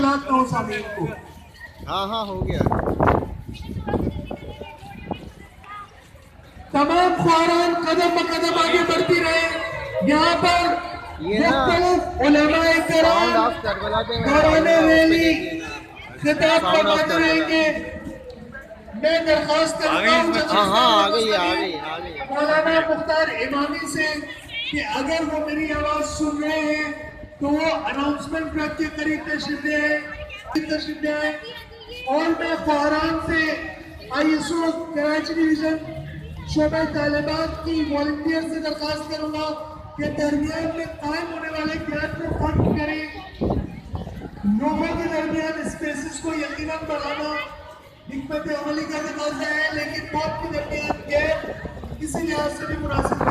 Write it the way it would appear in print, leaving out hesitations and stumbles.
تفصیلات نہ ہو سامعین کو. ہاں ہو گیا. تمام خواران قدم بقدم آگے بڑھتی رہے. یہاں پر مختلف علماء کرام دوران ریلی خطاب فرماتے رہیں گے. میں درخواست کرتا ہوں مولانا مختار امامی سے کہ اگر وہ میری آواز سن رہے ہیں تو وہ اناؤنسمنٹ رکھ کے قریب تشریف لے آئیں. اور میں خواران سے ISO کراچی ڈویژن شعبہ تعلیمات کی والنٹیئر سے درخواست کروں گا کہ درمیان میں قائم ہونے والے گیپ کو فنڈ کریں. لوگوں کے درمیان اسپیسز کو یقیناً بڑھانا حکمت عملی کا تقاضا ہے، لیکن موت کے درمیان گیپ کسی لحاظ سے بھی مناسب